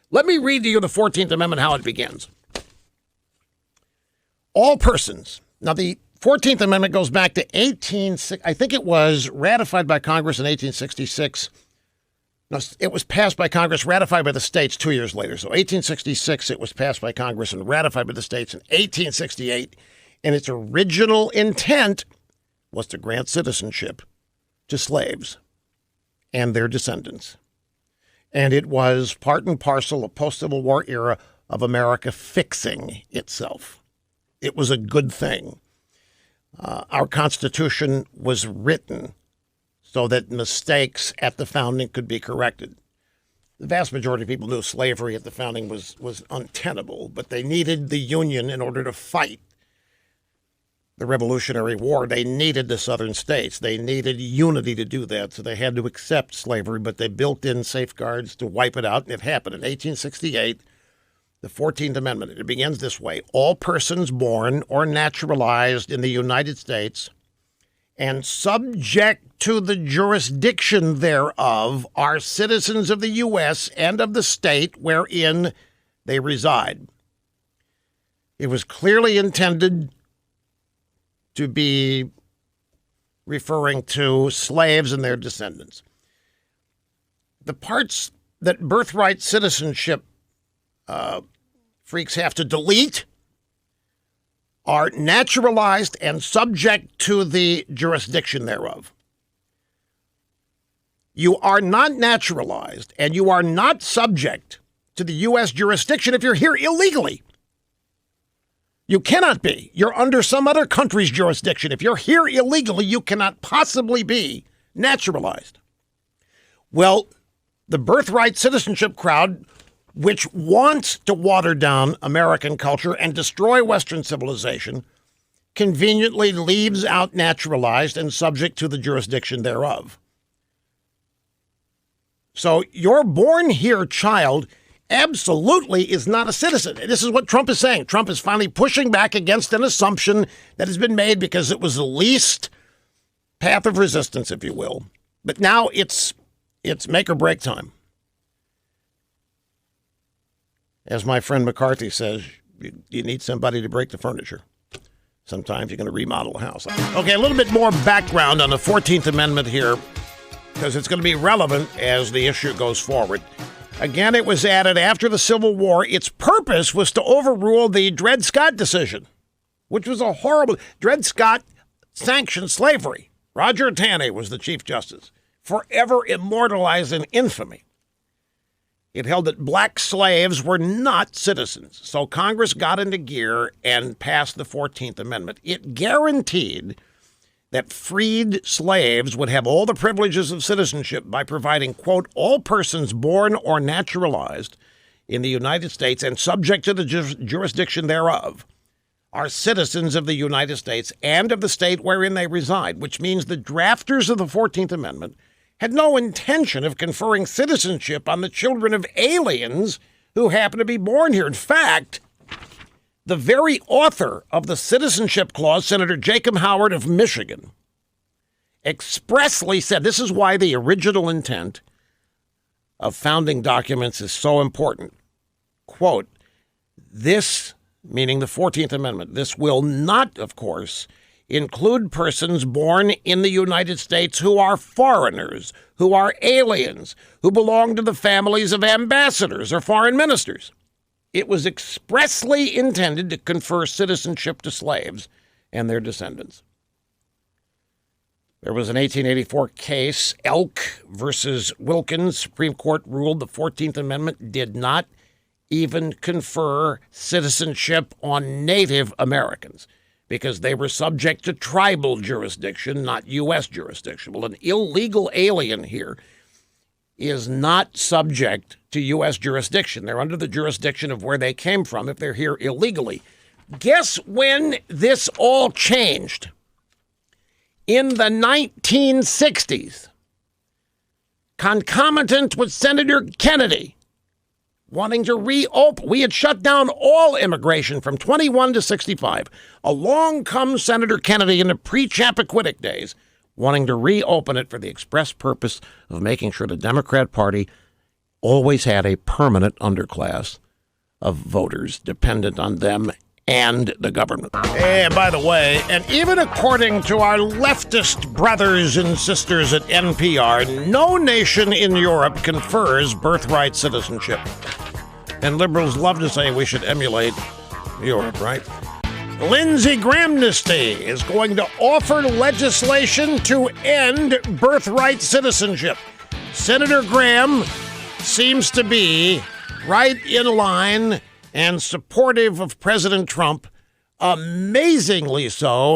Let me read to you the 14th Amendment, how it begins. All persons. Now, the 14th Amendment goes back to I think it was ratified by Congress in 1866. No, it was passed by Congress, ratified by the states 2 years later. So 1866, it was passed by Congress and ratified by the states in 1868. And its original intent was to grant citizenship to slaves and their descendants. And it was part and parcel of post-Civil War era of America fixing itself. It was a good thing. Our Constitution was written so that mistakes at the founding could be corrected. The vast majority of people knew slavery at the founding was untenable, but they needed the Union in order to fight the Revolutionary War. They needed the southern states. They needed unity to do that, so they had to accept slavery, but they built in safeguards to wipe it out, and it happened in 1868. The 14th Amendment, it begins this way. All persons born or naturalized in the United States and subject to the jurisdiction thereof are citizens of the U.S. and of the state wherein they reside. It was clearly intended to be referring to slaves and their descendants. The parts that birthright citizenship freaks have to delete are naturalized and subject to the jurisdiction thereof. You are not naturalized and you are not subject to the U.S. jurisdiction if you're here illegally. You cannot be. You're under some other country's jurisdiction. If you're here illegally, you cannot possibly be naturalized. Well, the birthright citizenship crowd, which wants to water down American culture and destroy Western civilization, conveniently leaves out naturalized and subject to the jurisdiction thereof. So your born here child absolutely is not a citizen. This is what Trump is saying. Trump is finally pushing back against an assumption that has been made because it was the least path of resistance, if you will. But now it's make or break time. As my friend McCarthy says, you need somebody to break the furniture. Sometimes you're going to remodel a house. Okay, a little bit more background on the 14th Amendment here, because it's going to be relevant as the issue goes forward. Again, it was added after the Civil War. Its purpose was to overrule the Dred Scott decision, which was a horrible... Dred Scott sanctioned slavery. Roger Taney was the Chief Justice, forever immortalized in infamy. It held that black slaves were not citizens. So Congress got into gear and passed the 14th Amendment. It guaranteed that freed slaves would have all the privileges of citizenship by providing, quote, all persons born or naturalized in the United States and subject to the jurisdiction thereof are citizens of the United States and of the state wherein they reside, which means the drafters of the 14th Amendment had no intention of conferring citizenship on the children of aliens who happen to be born here. In fact, the very author of the Citizenship Clause, Senator Jacob Howard of Michigan, expressly said, this is why the original intent of founding documents is so important. Quote, this, meaning the 14th Amendment, this will not, of course, include persons born in the United States who are foreigners, who are aliens, who belong to the families of ambassadors or foreign ministers. It was expressly intended to confer citizenship to slaves and their descendants. There was an 1884 case, Elk versus Wilkins. Supreme Court ruled the 14th Amendment did not even confer citizenship on Native Americans because they were subject to tribal jurisdiction, not U.S. jurisdiction. Well, an illegal alien here is not subject to U.S. jurisdiction. They're under the jurisdiction of where they came from if they're here illegally. Guess when this all changed? In the 1960s, concomitant with Senator Kennedy wanting to reopen. We had shut down all immigration from 21 to 65. Along comes Senator Kennedy in the pre-Chappaquiddick days, wanting to reopen it for the express purpose of making sure the Democrat Party always had a permanent underclass of voters dependent on them and the government. And by the way, and even according to our leftist brothers and sisters at NPR, no nation in Europe confers birthright citizenship. And liberals love to say we should emulate Europe, right? Lindsey Grahamnesty is going to offer legislation to end birthright citizenship. Senator Graham seems to be right in line and supportive of President Trump, amazingly so.